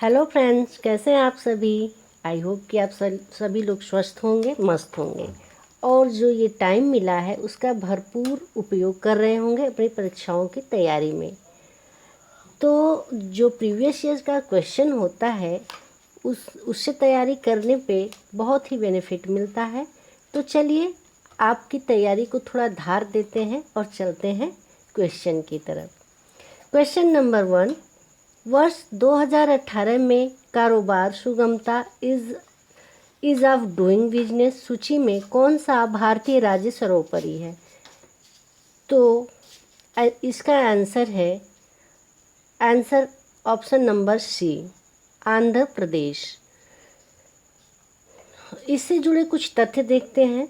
Hello friends, कैसे हैं आप सभी। आई होप कि आप सभी लोग स्वस्थ होंगे, मस्त होंगे और जो ये टाइम मिला है उसका भरपूर उपयोग कर रहे होंगे अपनी परीक्षाओं की तैयारी में। तो जो प्रीवियस ईयर का क्वेश्चन होता है उससे तैयारी करने पे बहुत ही बेनिफिट मिलता है। तो चलिए आपकी तैयारी को थोड़ा धार देते हैं और चलते हैं क्वेश्चन की तरफ। क्वेश्चन नंबर 1, वर्ष 2018 में कारोबार सुगमता इज ऑफ डूइंग बिजनेस सूची में कौन सा भारतीय राज्य सर्वोपरि है। तो इसका answer option number C, Andhra Pradesh. इससे जुड़े कुछ तथ्य देखते हैं।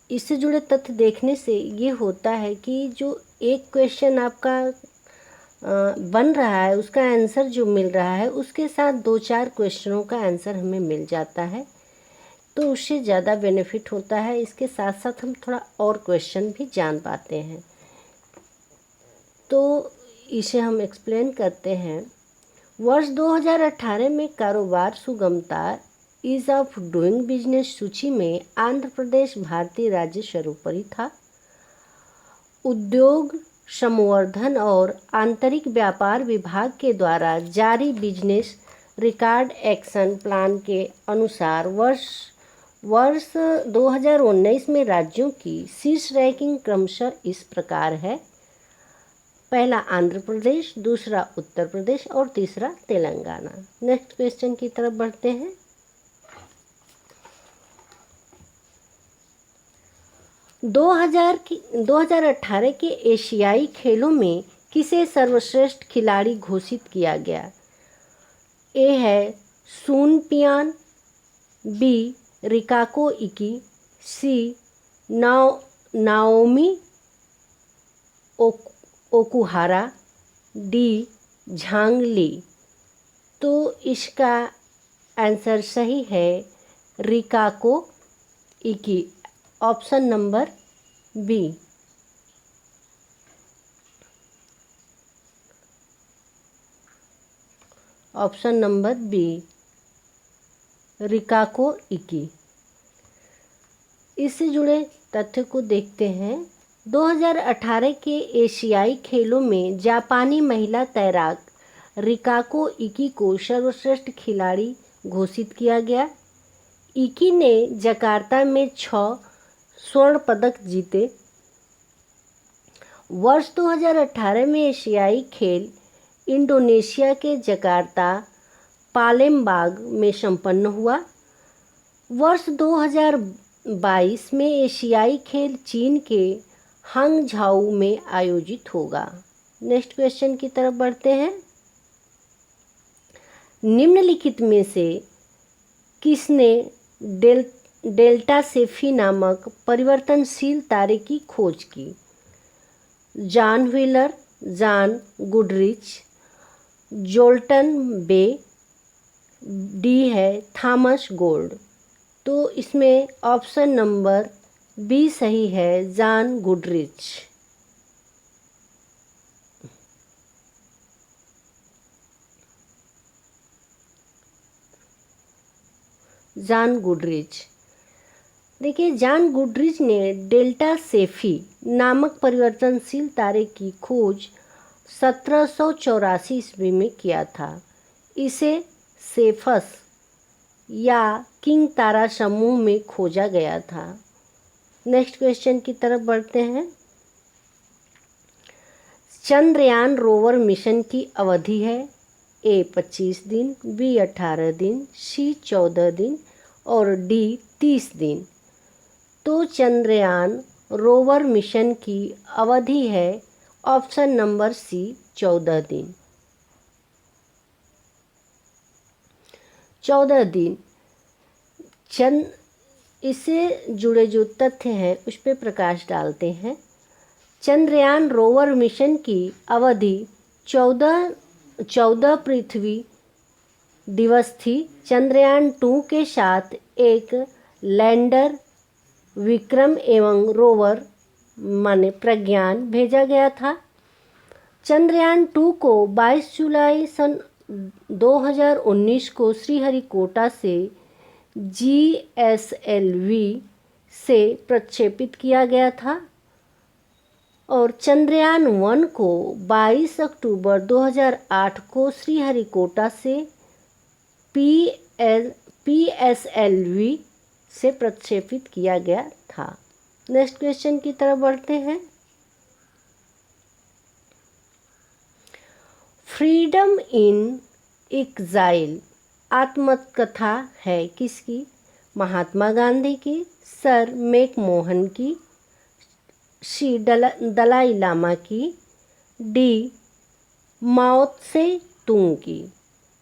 इससे जुड़े तथ्य देखने से ये होता है कि जो एक क्वेश्चन आपका बन रहा है उसका आंसर जो मिल रहा है उसके साथ 2-4 क्वेश्चनों का आंसर हमें मिल जाता है, तो उससे ज़्यादा बेनिफिट होता है। इसके साथ साथ हम थोड़ा और क्वेश्चन भी जान पाते हैं। तो इसे हम एक्सप्लेन करते हैं। वर्ष 2018 में कारोबार सुगमता ईज ऑफ डूइंग बिजनेस सूची में आंध्र प्रदेश भारतीय राज्य सर्वोपरि था। उद्योग संवर्धन और आंतरिक व्यापार विभाग के द्वारा जारी बिजनेस रिकॉर्ड एक्शन प्लान के अनुसार वर्ष 2019 में राज्यों की शीर्ष रैंकिंग क्रमशः इस प्रकार है। पहला आंध्र प्रदेश, दूसरा उत्तर प्रदेश और तीसरा तेलंगाना। नेक्स्ट क्वेश्चन की तरफ बढ़ते हैं। 2018 के एशियाई खेलों में किसे सर्वश्रेष्ठ खिलाड़ी घोषित किया गया। ए है Soon Pian, B Rikako Ikee, C Naomi Okuhara, D Zhang Li. तो इसका आंसर सही है Rikako Ikee, option number B. Option number B, Rikako Ikee. इससे जुड़े तथ्य को देखते हैं। 2018 के एशियाई खेलों में जापानी महिला तैराक रिकाको इकी को सर्वश्रेष्ठ खिलाड़ी घोषित किया गया। इकी ने जकार्ता में 6 स्वर्ण पदक जीते। वर्ष 2018 में एशियाई खेल इंडोनेशिया के जकार्ता पालेमबांग में संपन्न हुआ। वर्ष 2022 में एशियाई खेल चीन के हांगझाऊ में आयोजित होगा। नेक्स्ट क्वेश्चन की तरफ बढ़ते हैं। निम्नलिखित में से किसने डेल्टा सेफी नामक परिवर्तनशील तारे की खोज की। जॉन व्हीलर, जॉन गुडरिच, जोल्टन बे, डी है थॉमस गोल्ड। तो इसमें ऑप्शन नंबर बी सही है, जॉन गुडरिच। John Goodrich. देखिए, जॉन गुडरिच ने डेल्टा सेफी नामक परिवर्तनशील तारे की खोज 1784 ईस्वी में किया था। इसे सेफस या किंग तारा समूह में खोजा गया था। नेक्स्ट क्वेश्चन की तरफ बढ़ते हैं। चंद्रयान रोवर मिशन की अवधि है। ए 25 दिन, बी 18 दिन, सी 14 दिन और डी 30 दिन। तो चंद्रयान रोवर मिशन की अवधि है ऑप्शन नंबर सी, 14 दिन। 14 दिन। इससे जुड़े जो तथ्य हैं उस पर प्रकाश डालते हैं। चंद्रयान रोवर मिशन की अवधि 14 पृथ्वी दिवस थी। चंद्रयान 2 के साथ एक लैंडर विक्रम एवं रोवर माने प्रज्ञान भेजा गया था। चंद्रयान 2 को 22 जुलाई सन 2019 को श्रीहरिकोटा से GSLV से प्रक्षेपित किया गया था और चंद्रयान 1 को 22 अक्टूबर 2008 को श्रीहरिकोटा से PSLV से प्रक्षेपित किया गया था। नेक्स्ट क्वेश्चन की तरफ बढ़ते हैं। फ्रीडम इन एग्जाइल आत्मकथा है किसकी? महात्मा गांधी की, सर मैकमोहन की, सी दलाई लामा की, डी माओ त्से तुंग की।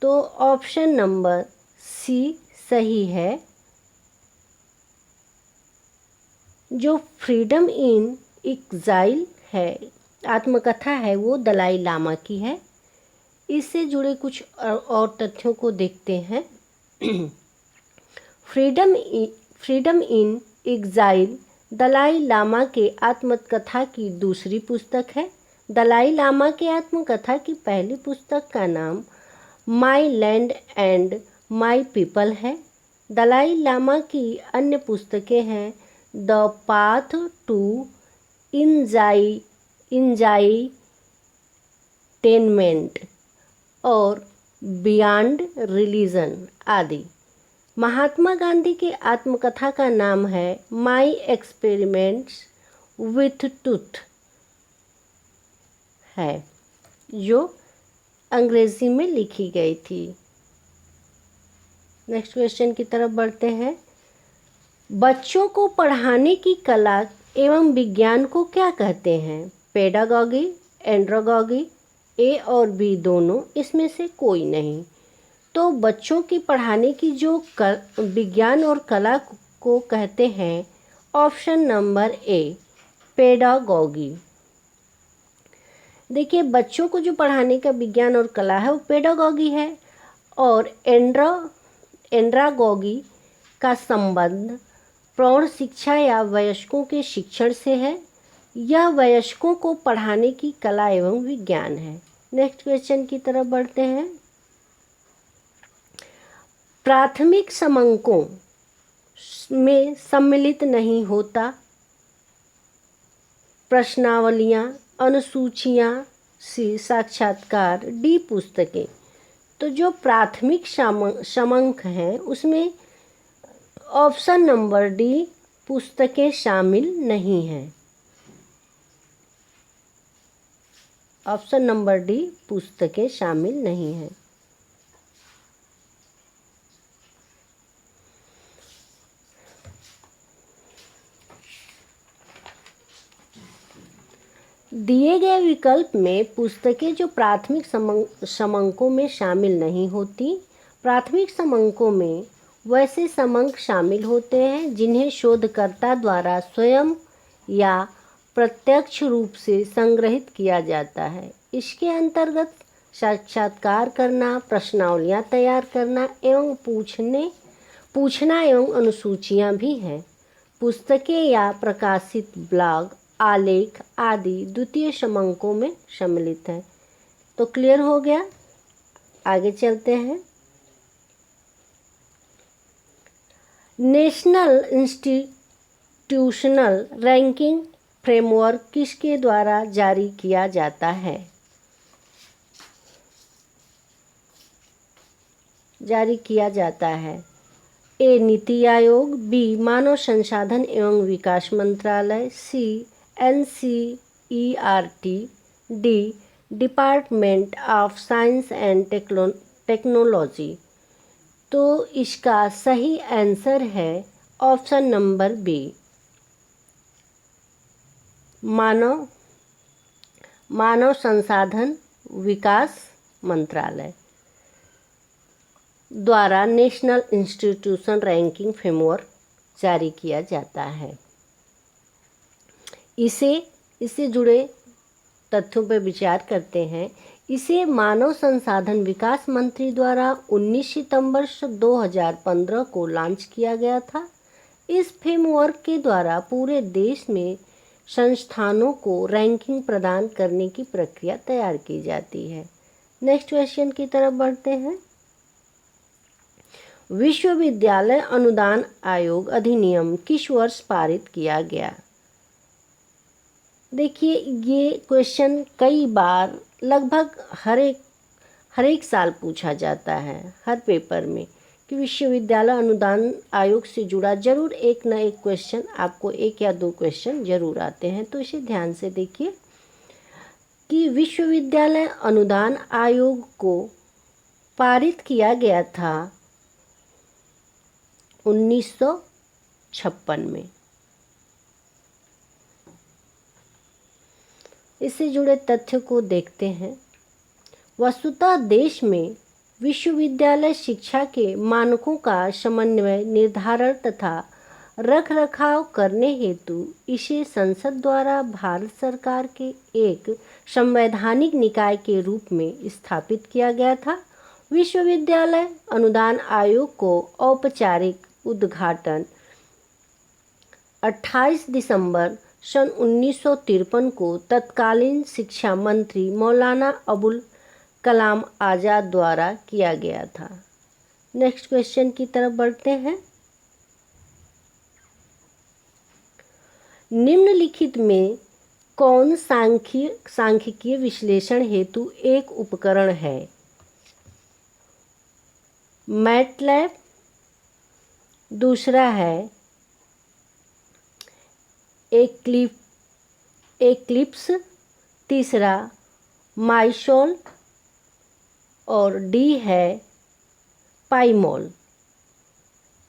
तो ऑप्शन नंबर सी सही है। जो फ्रीडम इन एग्जाइल है आत्मकथा है वो दलाई लामा की है। इससे जुड़े कुछ और तथ्यों को देखते हैं। Freedom in exile Dalai Lama के आत्मकथा की दूसरी पुस्तक है। दलाई लामा के आत्मकथा की पहली पुस्तक का नाम माई लैंड एंड माई पीपल है। दलाई लामा की अन्य पुस्तकें हैं द पाथ टू इनजाइटेनमेंट और बियॉन्ड रिलीजन आदि। महात्मा गांधी की आत्मकथा का नाम है माई एक्सपेरिमेंट्स विथ ट्रूथ है, जो अंग्रेजी में लिखी गई थी। नेक्स्ट क्वेश्चन की तरफ बढ़ते हैं। बच्चों को पढ़ाने की कला एवं विज्ञान को क्या कहते हैं? पेडागॉगी, एंड्रोगॉगी, ए और बी दोनों, इसमें से कोई नहीं। तो बच्चों की पढ़ाने की जो विज्ञान और कला को कहते हैं ऑप्शन नंबर ए पेडागॉगी। देखिए बच्चों को जो पढ़ाने का विज्ञान और कला है वो पेडागॉगी है और एंड्रागॉगी का संबंध प्रौढ़ शिक्षा या वयस्कों के शिक्षण से है। यह वयस्कों को पढ़ाने की कला एवं विज्ञान है। नेक्स्ट क्वेश्चन की तरफ बढ़ते हैं। प्राथमिक समंकों में सम्मिलित नहीं होता प्रश्नावलियाँ, अनुसूचियाँ, सी साक्षात्कार, डी पुस्तकें। तो जो प्राथमिक समंक हैं उसमें ऑप्शन नंबर डी पुस्तकें शामिल नहीं हैं। ऑप्शन नंबर डी पुस्तकें शामिल नहीं हैं। दिए गए विकल्प में पुस्तकें जो प्राथमिक समंकों में शामिल नहीं होती। प्राथमिक समंकों में वैसे समंक शामिल होते हैं जिन्हें शोधकर्ता द्वारा स्वयं या प्रत्यक्ष रूप से संग्रहित किया जाता है। इसके अंतर्गत साक्षात्कार करना, प्रश्नावलियाँ तैयार करना एवं पूछना एवं अनुसूचियाँ भी हैं। पुस्तकें या प्रकाशित ब्लॉग, आलेख आदि द्वितीय समंकों में सम्मिलित है। तो क्लियर हो गया। आगे चलते हैं। नेशनल इंस्टीट्यूशनल रैंकिंग फ्रेमवर्क किसके द्वारा जारी किया जाता है? ए नीति आयोग, बी मानव संसाधन एवं विकास मंत्रालय, सी NCERT, D department of science and technology. तो इसका सही आंसर है ऑप्शन नंबर बी मानव संसाधन विकास मंत्रालय द्वारा नेशनल इंस्टीट्यूशन रैंकिंग फ्रेमवर्क जारी किया जाता है। इससे जुड़े तथ्यों पर विचार करते हैं। इसे मानव संसाधन विकास मंत्री द्वारा 19 सितंबर 2015 को लॉन्च किया गया था। इस फ्रेमवर्क के द्वारा पूरे देश में संस्थानों को रैंकिंग प्रदान करने की प्रक्रिया तैयार की जाती है। नेक्स्ट क्वेश्चन की तरफ बढ़ते हैं। विश्वविद्यालय अनुदान आयोग अधिनियम किस वर्ष पारित किया गया? देखिए, ये क्वेश्चन कई बार लगभग हर एक साल पूछा जाता है हर पेपर में कि विश्वविद्यालय अनुदान आयोग से जुड़ा जरूर एक न एक क्वेश्चन, आपको एक या दो क्वेश्चन जरूर आते हैं। तो इसे ध्यान से देखिए कि विश्वविद्यालय अनुदान आयोग को पारित किया गया था 1956 में। इससे जुड़े तथ्य को देखते हैं। वस्तुतः देश में विश्वविद्यालय शिक्षा के मानकों का समन्वय, निर्धारण तथा रखरखाव करने हेतु इसे संसद द्वारा भारत सरकार के एक संवैधानिक निकाय के रूप में स्थापित किया गया था। विश्वविद्यालय अनुदान आयोग को औपचारिक उद्घाटन 28 दिसंबर सन 1953 को तत्कालीन शिक्षा मंत्री मौलाना अबुल कलाम आज़ाद द्वारा किया गया था। नेक्स्ट क्वेश्चन की तरफ बढ़ते हैं। निम्नलिखित में कौन सांख्यिकीय विश्लेषण हेतु एक उपकरण है? मैटलैब, दूसरा है एक्लिप्स, तीसरा माइसोल और डी है पाइमोल।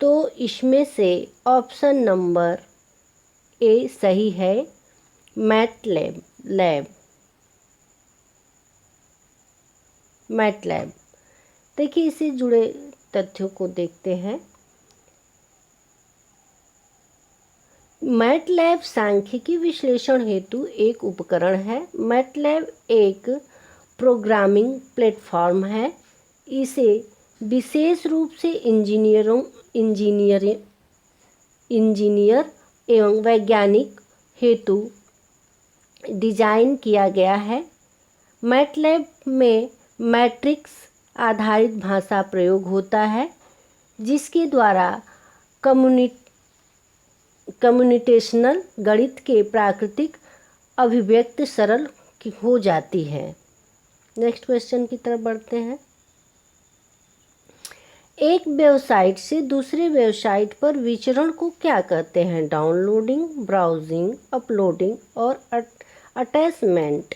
तो इसमें से ऑप्शन नंबर ए सही है, मैटलैब। देखिए, इससे जुड़े तथ्यों को देखते हैं। मैटलैब सांख्यिकी विश्लेषण हेतु एक उपकरण है। मैटलैब एक प्रोग्रामिंग प्लेटफॉर्म है। इसे विशेष रूप से इंजीनियर एवं वैज्ञानिक हेतु डिजाइन किया गया है। मैटलैब में मैट्रिक्स आधारित भाषा प्रयोग होता है, जिसके द्वारा कम्प्यूटेशनल गणित के प्राकृतिक अभिव्यक्ति सरल हो जाती है। नेक्स्ट क्वेश्चन की तरफ बढ़ते हैं। एक वेबसाइट से दूसरे वेबसाइट पर विचरण को क्या कहते हैं? डाउनलोडिंग, ब्राउजिंग, अपलोडिंग और अटैचमेंट।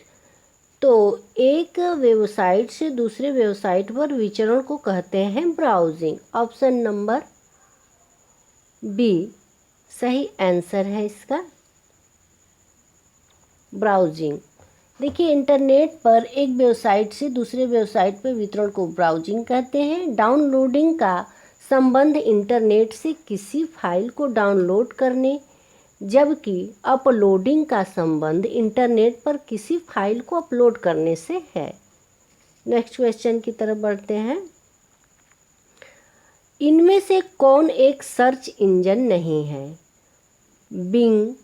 तो एक वेबसाइट से दूसरे वेबसाइट पर विचरण को कहते हैं ब्राउजिंग। ऑप्शन नंबर बी सही आंसर है इसका, ब्राउजिंग। देखिए, इंटरनेट पर एक वेबसाइट से दूसरे वेबसाइट पर वितरण को ब्राउजिंग कहते हैं। डाउनलोडिंग का संबंध इंटरनेट से किसी फाइल को डाउनलोड करने, जबकि अपलोडिंग का संबंध इंटरनेट पर किसी फाइल को अपलोड करने से है। नेक्स्ट क्वेश्चन की तरफ बढ़ते हैं। इनमें से कौन एक सर्च इंजन नहीं है? बिंग,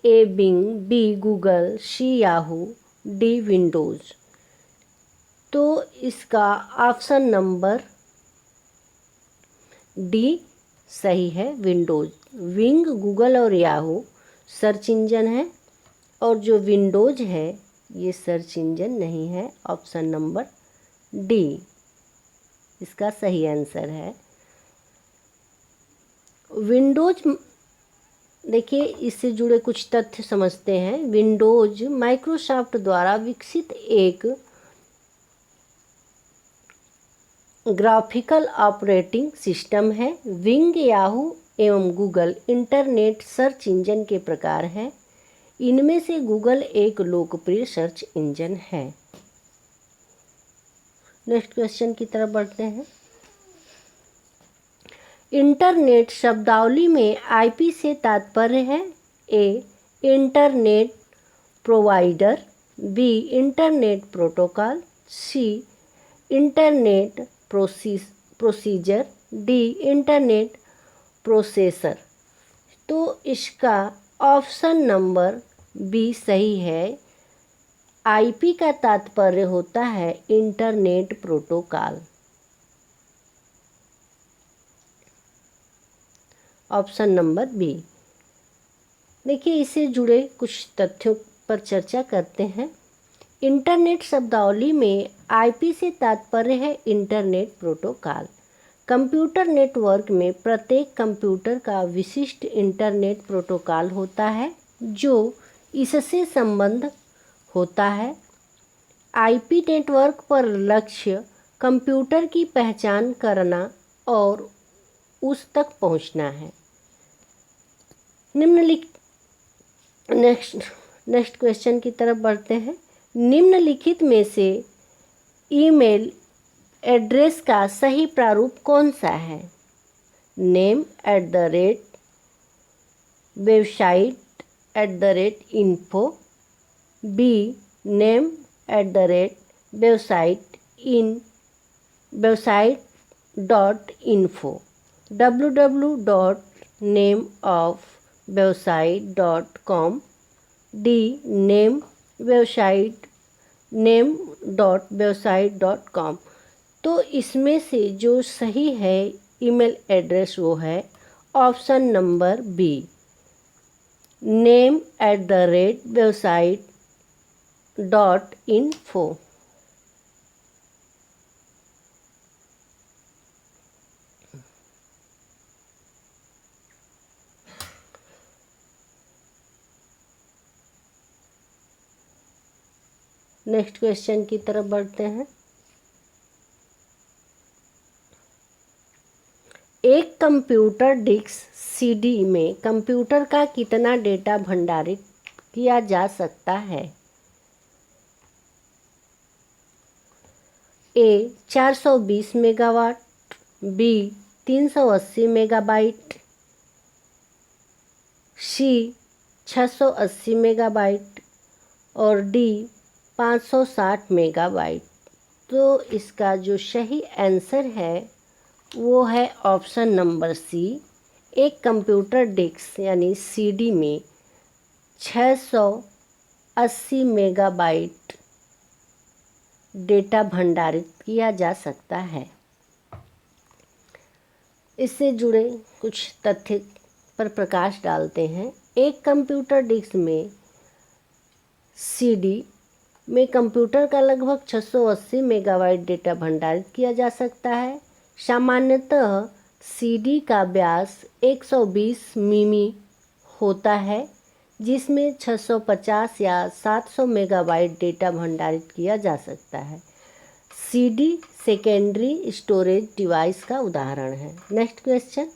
ए बिंग, बी गूगल, सी याहू, डी विंडोज़। तो इसका ऑप्शन नंबर डी सही है, विंडोज़। विंग, गूगल और याहू सर्च इंजन है, और जो विंडोज़ है ये सर्च इंजन नहीं है। ऑप्शन नंबर डी इसका सही आंसर है। विंडोज़, देखिए इससे जुड़े कुछ तथ्य समझते हैं। विंडोज़ माइक्रोसॉफ्ट द्वारा विकसित एक ग्राफिकल ऑपरेटिंग सिस्टम है। विंग, याहू एवं गूगल इंटरनेट सर्च इंजन के प्रकार हैं। इनमें से गूगल एक लोकप्रिय सर्च इंजन है। नेक्स्ट क्वेश्चन की तरफ बढ़ते हैं। इंटरनेट शब्दावली में आईपी से तात्पर्य है? A internet provider, B internet protocol, C internet procedure, D internet processor. तो इसका ऑप्शन नंबर बी सही है, आईपी का तात्पर्य होता है internet protocol. Option number B. देखिए, इससे जुड़े कुछ तथ्यों पर चर्चा करते हैं। इंटरनेट शब्दावली में आईपी से तात्पर्य है इंटरनेट प्रोटोकॉल। कंप्यूटर नेटवर्क में प्रत्येक कंप्यूटर का विशिष्ट इंटरनेट प्रोटोकॉल होता है जो इससे संबंध होता है। आईपी नेटवर्क पर लक्ष्य कंप्यूटर की पहचान करना और उस तक पहुंचना है। नेक्स्ट क्वेश्चन की तरफ बढ़ते हैं। निम्नलिखित में से ईमेल एड्रेस का सही प्रारूप कौन सा है? name@, website@info, b name@website.info, www.nameofwebsite.com, d name.website.com। तो इसमें से जो सही है ईमेल एड्रेस वो है option number B, name@website.info। Next question की तरफ बढ़ते हैं। एक कंप्यूटर डिस्क सीडी में कंप्यूटर का कितना डेटा भंडारित किया जा सकता है? A 420 megawatt, B 380 megabyte, C 680 megabyte और डी 560 मेगाबाइट। तो इसका जो सही आंसर है वो है ऑप्शन नंबर सी। एक कंप्यूटर डिस्क यानी सीडी में 680 मेगाबाइट डेटा भंडारित किया जा सकता है। इससे जुड़े कुछ तथ्य पर प्रकाश डालते हैं। एक कंप्यूटर डिस्क में सीडी में कंप्यूटर का लगभग 680 मेगाबाइट डेटा भंडारित किया जा सकता है। सामान्यतः सीडी का व्यास 120 मिमी होता है, जिसमें 650 या 700 मेगाबाइट डेटा भंडारित किया जा सकता है। सीडी सेकेंडरी स्टोरेज डिवाइस का उदाहरण है। Next question.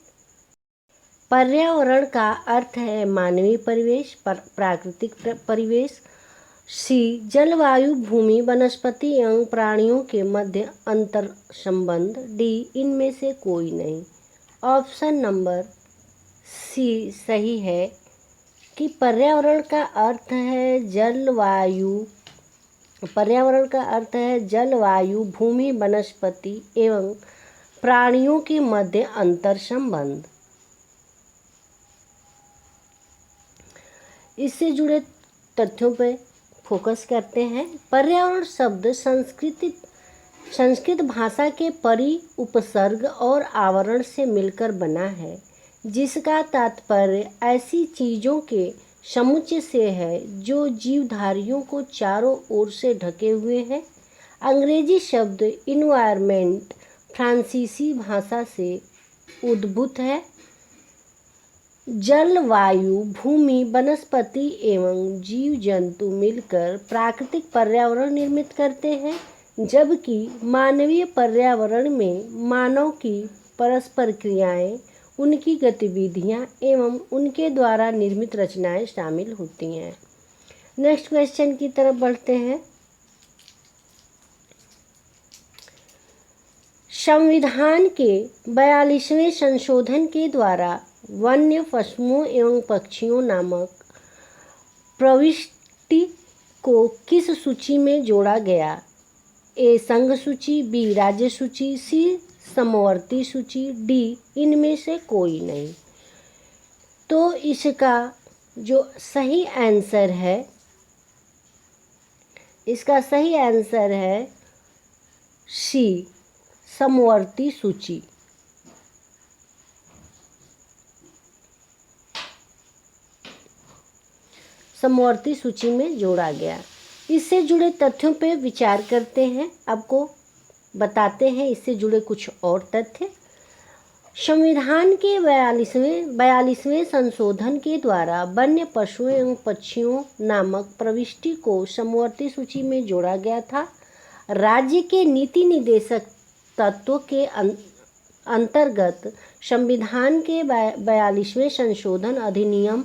पर्यावरण का अर्थ है मानवीय परिवेश, प्राकृतिक परिवेश, सी जलवायु, भूमि, वनस्पति एवं प्राणियों के मध्य अंतर संबंध, डी इनमें से कोई नहीं। ऑप्शन नंबर सी सही है कि पर्यावरण का अर्थ है जलवायु, भूमि, वनस्पति एवं प्राणियों के मध्य अंतर संबंध। इससे जुड़े तथ्यों पर फोकस करते हैं। पर्यावरण शब्द संस्कृत भाषा के परि, उपसर्ग और आवरण से मिलकर बना है, जिसका तात्पर्य ऐसी चीज़ों के समुच्चय से है जो जीवधारियों को चारों ओर से ढके हुए हैं। अंग्रेजी शब्द इन्वायरमेंट फ्रांसीसी भाषा से उद्भूत है। जल, वायु, भूमि, वनस्पति एवं जीव जंतु मिलकर प्राकृतिक पर्यावरण निर्मित करते हैं, जबकि मानवीय पर्यावरण में मानव की परस्पर क्रियाएं, उनकी गतिविधियां एवं उनके द्वारा निर्मित रचनाएं शामिल होती हैं। नेक्स्ट क्वेश्चन की तरफ बढ़ते हैं। संविधान के 42वें संशोधन के द्वारा वन्य पशुओं एवं पक्षियों नामक प्रविष्टि को किस सूची में जोड़ा गया? ए संघ सूची, बी राज्य सूची, सी समवर्ती सूची, डी इनमें से कोई नहीं। तो इसका जो सही आंसर है इसका सही आंसर है सी, समवर्ती सूची। समवर्ती सूची में जोड़ा गया। इससे जुड़े तथ्यों पर विचार करते हैं, आपको बताते हैं इससे जुड़े कुछ और तथ्य। संविधान के 42वें संशोधन के द्वारा वन्य पशुओं एवं पक्षियों नामक प्रविष्टि को समवर्ती सूची में जोड़ा गया था। राज्य के नीति निर्देशक तत्वों के अंतर्गत संविधान के 42वें संशोधन अधिनियम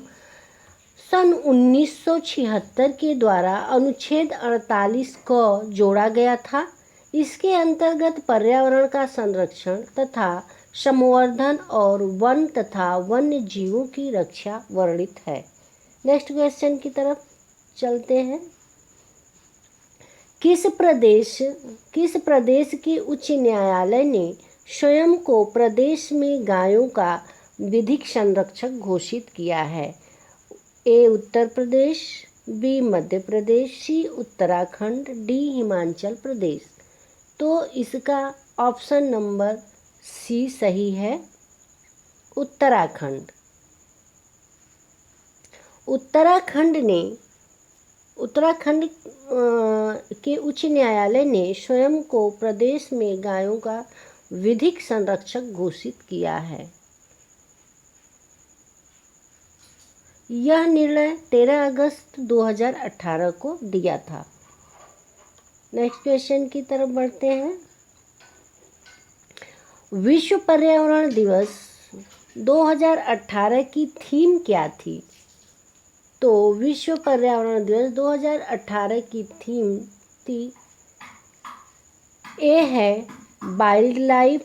सन 1976 के द्वारा अनुच्छेद 48 को जोड़ा गया था। इसके अंतर्गत पर्यावरण का संरक्षण तथा संवर्धन और वन तथा वन्य जीवों की रक्षा वर्णित है। नेक्स्ट क्वेश्चन की तरफ चलते हैं। किस प्रदेश के उच्च न्यायालय ने स्वयं को प्रदेश में गायों का विधिक संरक्षक घोषित किया है? ए उत्तर प्रदेश, बी मध्य प्रदेश, सी उत्तराखंड, डी हिमाचल प्रदेश। तो इसका ऑप्शन नंबर सी सही है, उत्तराखंड। उत्तराखंड के उच्च न्यायालय ने स्वयं को प्रदेश में गायों का विधिक संरक्षक घोषित किया है। यह निर्णय 13 अगस्त 2018 को दिया था। नेक्स्ट क्वेश्चन की तरफ बढ़ते हैं। विश्व पर्यावरण दिवस 2018 की थीम क्या थी? तो विश्व पर्यावरण दिवस 2018 की थीम थी, ए है wild life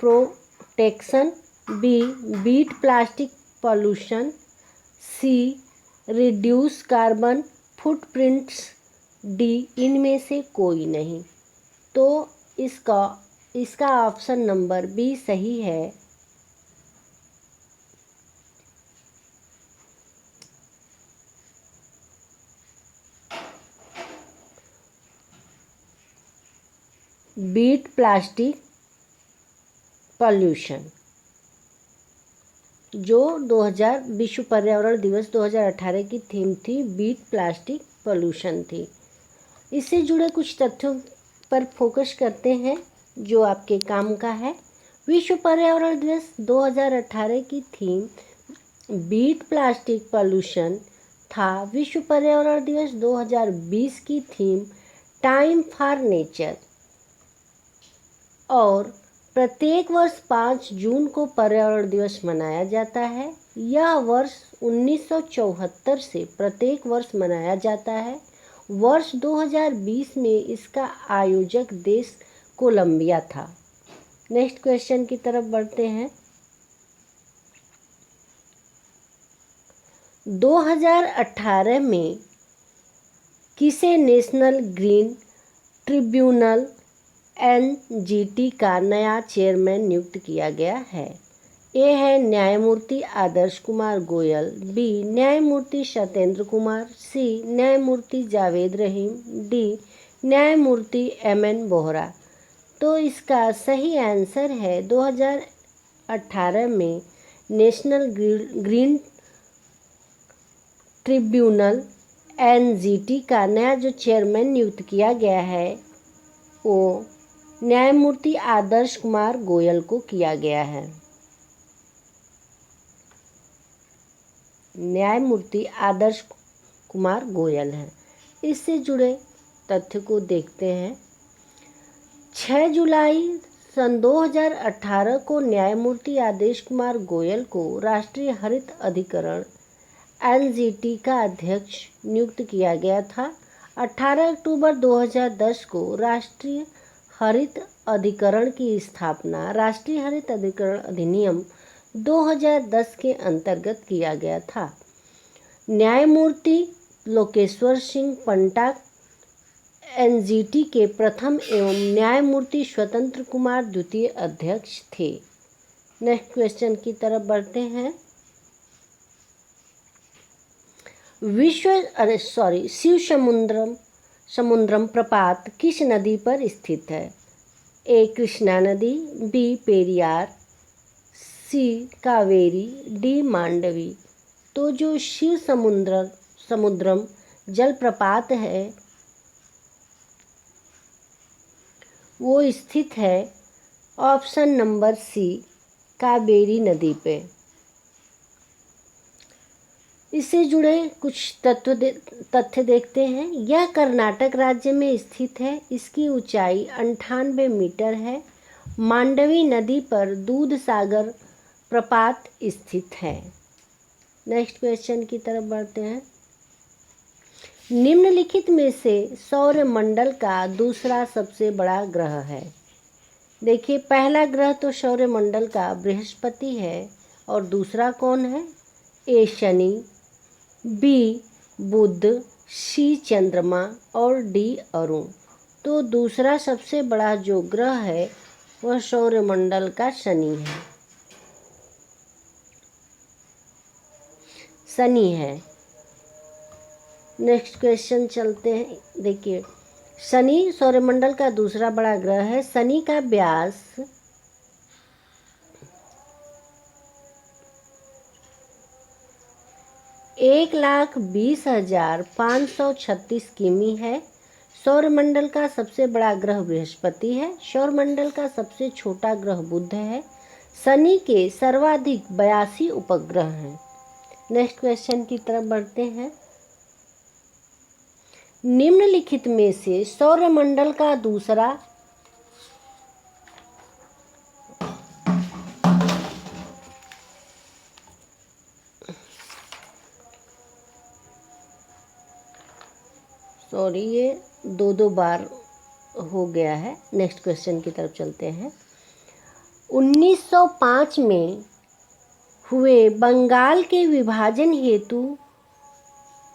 protection, B beat plastic pollution, C reduce carbon footprints, D इनमें से कोई नहीं। तो इसका ऑप्शन नंबर बी सही है, बीट प्लास्टिक पॉल्यूशन, जो विश्व पर्यावरण दिवस 2018 की थीम थी, बीट प्लास्टिक पॉल्यूशन थी। इससे जुड़े कुछ तथ्यों पर फोकस करते हैं जो आपके काम का है। विश्व पर्यावरण दिवस 2018 की थीम बीट प्लास्टिक पॉल्यूशन था। विश्व पर्यावरण दिवस 2020 की थीम टाइम फॉर नेचर, और प्रत्येक वर्ष 5 जून को पर्यावरण दिवस मनाया जाता है। यह वर्ष 1974 से प्रत्येक वर्ष मनाया जाता है। वर्ष 2020 में इसका आयोजक देश कोलंबिया था। नेक्स्ट क्वेश्चन की तरफ बढ़ते हैं। 2018 में किसे नेशनल ग्रीन ट्रिब्यूनल NGT का नया चेयरमैन नियुक्त किया गया है? ए है न्यायमूर्ति आदर्श कुमार गोयल, बी न्यायमूर्ति सत्येंद्र कुमार, सी न्यायमूर्ति जावेद रहीम, डी न्यायमूर्ति MN बोहरा। तो इसका सही आंसर है 2018 में नेशनल ग्रीन ट्रिब्यूनल NGT का नया जो चेयरमैन नियुक्त किया गया है वो न्यायमूर्ति आदर्श कुमार गोयल को किया गया है। न्यायमूर्ति आदर्श कुमार गोयल हैं। इससे जुड़े तथ्य को देखते हैं। 6 जुलाई सन 2018 को न्यायमूर्ति आदर्श कुमार गोयल को राष्ट्रीय हरित अधिकरण NGT का अध्यक्ष नियुक्त किया गया था। 18 अक्टूबर 2010 को राष्ट्रीय हरित अधिकरण की स्थापना राष्ट्रीय हरित अधिकरण अधिनियम 2010 के अंतर्गत किया गया था। न्यायमूर्ति लोकेश्वर सिंह पंटा NGT के प्रथम एवं न्यायमूर्ति स्वतंत्र कुमार द्वितीय अध्यक्ष थे। नेक्स्ट क्वेश्चन की तरफ बढ़ते हैं। शिव समुद्रम प्रपात किस नदी पर स्थित है? ए कृष्णा नदी, बी पेरियार, सी कावेरी, डी मांडवी। तो जो शिव समुद्रम जलप्रपात है वो स्थित है ऑप्शन नंबर सी, कावेरी नदी पे। इससे जुड़े कुछ तथ्य देखते हैं। यह कर्नाटक राज्य में स्थित है। इसकी ऊंचाई 98 मीटर है। मांडवी नदी पर दूध सागर प्रपात स्थित है। नेक्स्ट क्वेश्चन की तरफ बढ़ते हैं। निम्नलिखित में से सौरमंडल का दूसरा सबसे बड़ा ग्रह है। देखिए, पहला ग्रह तो सौरमंडल का बृहस्पति है और दूसरा कौन है? ए शनि, बी बुध, सी चंद्रमा और डी अरुण। तो दूसरा सबसे बड़ा जो ग्रह है वह सौरमंडल का शनि है। शनि है। नेक्स्ट क्वेश्चन चलते हैं। देखिए, शनि सौरमंडल का दूसरा बड़ा ग्रह है। शनि का व्यास 1,20,536 किमी है। सौरमंडल का सबसे बड़ा ग्रह बृहस्पति है। सौरमंडल का सबसे छोटा ग्रह बुध है। शनि के सर्वाधिक 82 उपग्रह हैं। नेक्स्ट क्वेश्चन की तरफ बढ़ते हैं। निम्नलिखित में से सौरमंडल का दूसरा ये दो बार हो गया है। नेक्स्ट क्वेश्चन की तरफ चलते हैं। 1905 में हुए बंगाल के विभाजन हेतु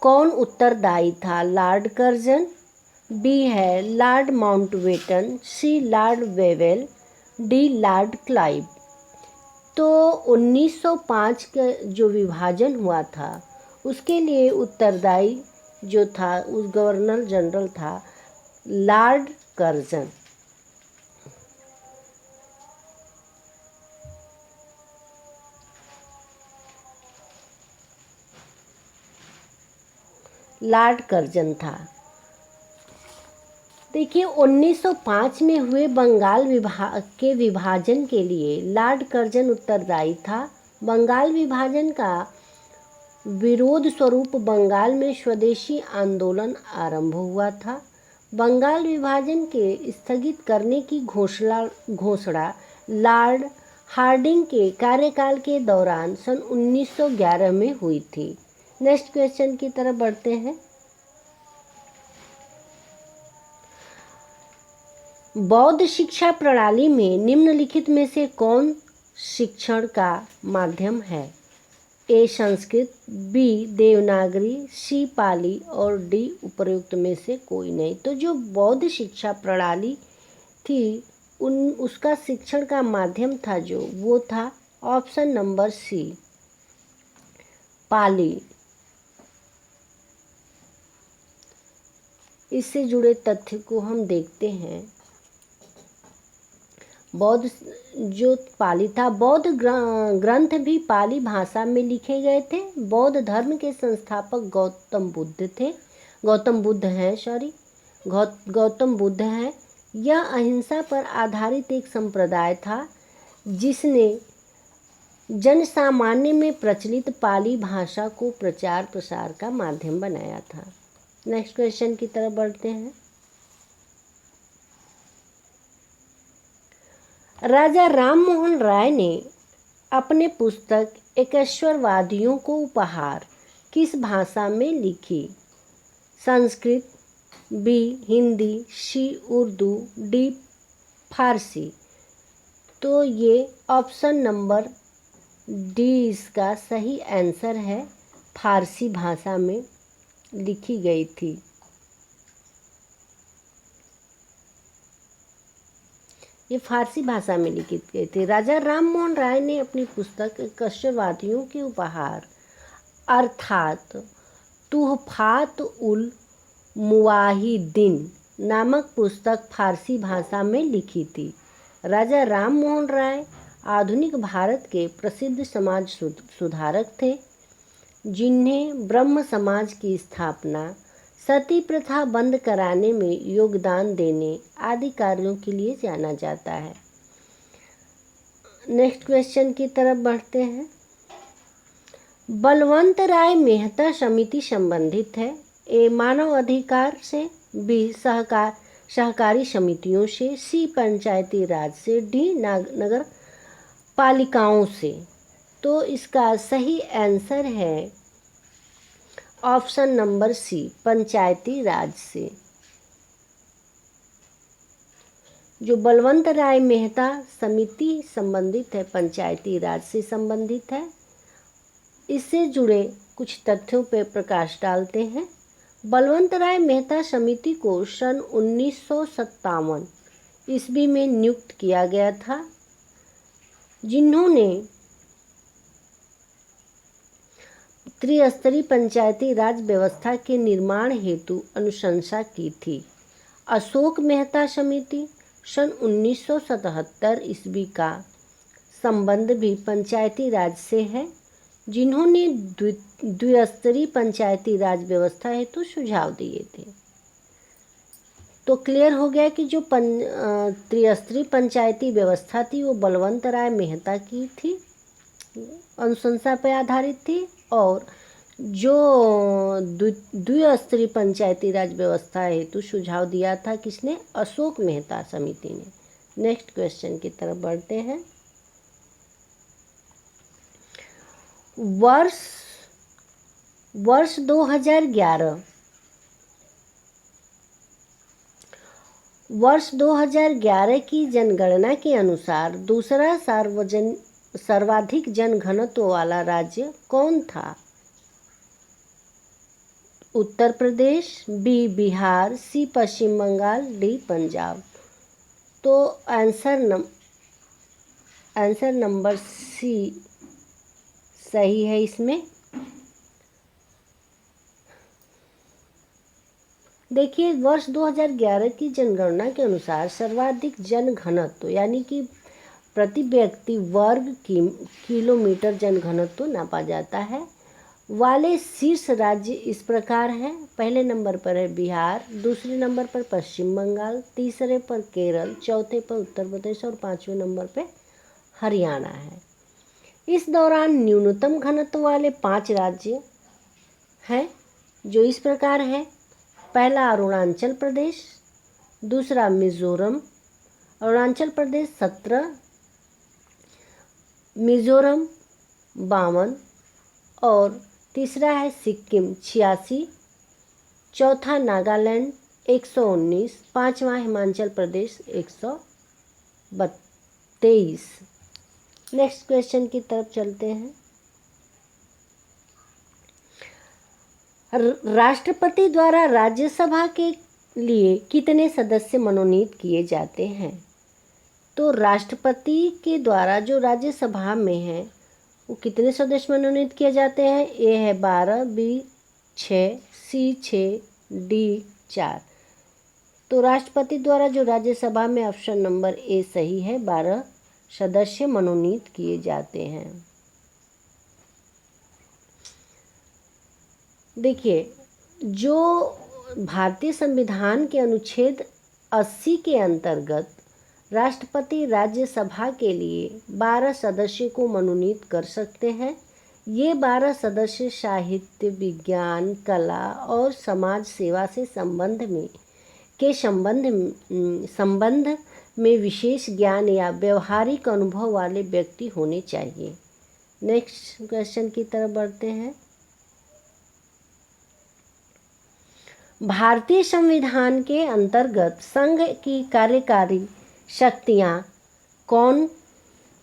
कौन उत्तरदायी था? लॉर्ड कर्जन, बी है Lord Mountbatten, C Lord Wavell, D Lord Clive. तो 1905 का जो विभाजन हुआ था उसके लिए उत्तरदायी जो था उस गवर्नर जनरल था लॉर्ड कर्जन। लॉर्ड कर्जन था। देखिए, 1905 में हुए बंगाल के विभाजन के लिए लॉर्ड कर्जन उत्तरदायी था। बंगाल विभाजन का विरोध स्वरूप बंगाल में स्वदेशी आंदोलन आरंभ हुआ था। बंगाल विभाजन के स्थगित करने की घोषणा लॉर्ड हार्डिंग के कार्यकाल के दौरान सन 1911 में हुई थी। नेक्स्ट क्वेश्चन की तरफ बढ़ते हैं। बौद्ध शिक्षा प्रणाली में निम्नलिखित में से कौन शिक्षण का माध्यम है? ए संस्कृत, बी देवनागरी, सी पाली और डी उपर्युक्त में से कोई नहीं। तो जो बौद्ध शिक्षा प्रणाली थी उसका शिक्षण का माध्यम था जो वो था ऑप्शन नंबर सी, पाली। इससे जुड़े तथ्य को हम देखते हैं। बौद्ध जो पाली था, बौद्ध ग्रंथ भी पाली भाषा में लिखे गए थे। बौद्ध धर्म के संस्थापक गौतम बुद्ध हैं। यह अहिंसा पर आधारित एक संप्रदाय था जिसने जन सामान्य में प्रचलित पाली भाषा को प्रचार प्रसार का माध्यम बनाया था। नेक्स्ट क्वेश्चन की तरफ बढ़ते हैं। राजा राममोहन राय ने अपने पुस्तक एकेश्वरवादियों को उपहार किस भाषा में लिखी? संस्कृत, बी हिंदी, सी उर्दू, डी फारसी। तो ये ऑप्शन नंबर डी इसका सही आंसर है। फारसी भाषा में लिखी गई थी। ये फारसी भाषा में लिखी गई थी। राजा राममोहन राय ने अपनी पुस्तक एकेश्वरवादियों के उपहार अर्थात तुहफात उल मुवाहिदीन नामक पुस्तक फारसी भाषा में लिखी थी। राजा राम मोहन राय आधुनिक भारत के प्रसिद्ध समाज सुधारक थे, जिन्हें ब्रह्म समाज की स्थापना, सती प्रथा बंद कराने में योगदान देने आदि कार्यों के लिए जाना जाता है। नेक्स्ट क्वेश्चन की तरफ बढ़ते हैं। बलवंत राय मेहता समिति संबंधित है। ए मानव अधिकार से, बी सहकारी समितियों से, सी पंचायती राज से, डी नगर पालिकाओं से। तो इसका सही आंसर है ऑप्शन नंबर सी, पंचायती राज से। जो बलवंत राय मेहता समिति संबंधित है, पंचायती राज से संबंधित है। इससे जुड़े कुछ तथ्यों पर प्रकाश डालते हैं। बलवंत राय मेहता समिति को सन 1957 ईस्वी में नियुक्त किया गया था, जिन्होंने त्रिस्तरीय पंचायती राज व्यवस्था के निर्माण हेतु अनुशंसा की थी। अशोक मेहता समिति सन 1977 ईस्वी का संबंध भी पंचायती राज से है, जिन्होंने द्विस्तरीय पंचायती राज व्यवस्था हेतु सुझाव दिए थे। तो क्लियर हो गया कि जो त्रिस्तरीय पंचायती व्यवस्था थी वो बलवंत राय मेहता की थी, अनुशंसा पर आधारित थी, और जो द्विस्तरीय पंचायती राज व्यवस्था हेतु सुझाव दिया था किसने? अशोक मेहता समिति ने। नेक्स्ट क्वेश्चन की तरफ बढ़ते हैं। वर्ष 2011 की जनगणना के अनुसार दूसरा सर्वाधिक जनघनत्व वाला राज्य कौन था? उत्तर प्रदेश, बी बिहार, सी पश्चिम बंगाल, डी पंजाब। तो आंसर नंबर सी सही है इसमें। देखिए, वर्ष 2011 की जनगणना के अनुसार सर्वाधिक जनघनत्व यानी कि प्रति व्यक्ति वर्ग किलोमीटर जनघनत्व नापा जाता है वाले शीर्ष राज्य इस प्रकार हैं। पहले नंबर पर है बिहार, दूसरे नंबर पर पश्चिम बंगाल, तीसरे पर केरल, चौथे पर उत्तर प्रदेश और पांचवें नंबर पर हरियाणा है। इस दौरान न्यूनतम घनत्व वाले 5 राज्य हैं जो इस प्रकार हैं। पहला अरुणाचल प्रदेश, दूसरा मिजोरम, अरुणाचल प्रदेश 17, मिजोरम 52 और तीसरा है सिक्किम 86, चौथा नागालैंड 119, पांचवा हिमाचल प्रदेश 123। नेक्स्ट क्वेश्चन की तरफ चलते हैं। राष्ट्रपति द्वारा राज्यसभा के लिए कितने सदस्य मनोनीत किए जाते हैं? तो राष्ट्रपति के द्वारा जो राज्यसभा में है वो कितने सदस्य मनोनीत किए जाते हैं? ए है 12, बी 6, सी 6, डी 4। तो राष्ट्रपति द्वारा जो राज्यसभा में ऑप्शन नंबर ए सही है, 12 सदस्य मनोनीत किए जाते हैं। देखिए, जो भारतीय संविधान के अनुच्छेद 80 के अंतर्गत राष्ट्रपति राज्यसभा के लिए 12 सदस्य को मनोनीत कर सकते हैं। ये 12 सदस्य साहित्य, विज्ञान, कला और समाज सेवा से संबंध में विशेष ज्ञान या व्यवहारिक अनुभव वाले व्यक्ति होने चाहिए। नेक्स्ट क्वेश्चन की तरफ बढ़ते हैं। भारतीय संविधान के अंतर्गत संघ की कार्यकारी शक्तियां कौन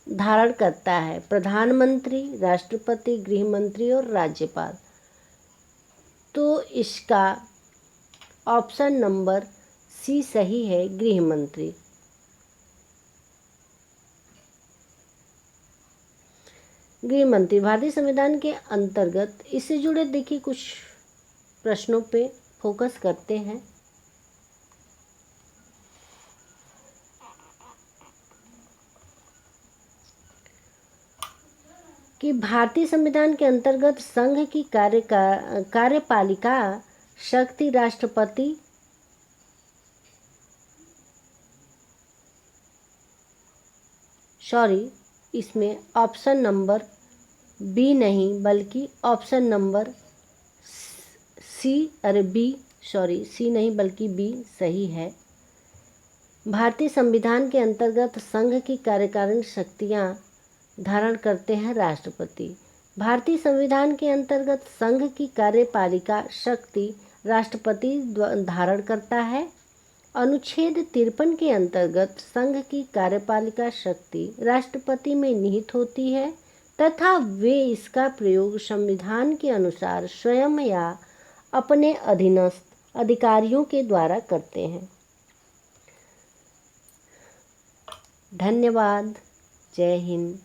धारण करता है? प्रधानमंत्री, राष्ट्रपति, गृह मंत्री और राज्यपाल। तो इसका ऑप्शन नंबर सी सही है, गृह मंत्री। गृह मंत्री भारतीय संविधान के अंतर्गत, इससे जुड़े देखिए कुछ प्रश्नों पे फोकस करते हैं। कि भारतीय संविधान के अंतर्गत संघ की कार्यपालिका शक्ति राष्ट्रपति इसमें ऑप्शन नंबर बी नहीं बल्कि ऑप्शन नंबर सी नहीं बल्कि बी सही है। भारतीय संविधान के अंतर्गत संघ की कार्यकारिणी शक्तियां धारण करते हैं राष्ट्रपति। भारतीय संविधान के अंतर्गत संघ की कार्यपालिका शक्ति राष्ट्रपति धारण करता है। अनुच्छेद 53 के अंतर्गत संघ की कार्यपालिका शक्ति राष्ट्रपति में निहित होती है तथा वे इसका प्रयोग संविधान के अनुसार स्वयं या अपने अधीनस्थ अधिकारियों के द्वारा करते हैं। धन्यवाद। जय हिंद।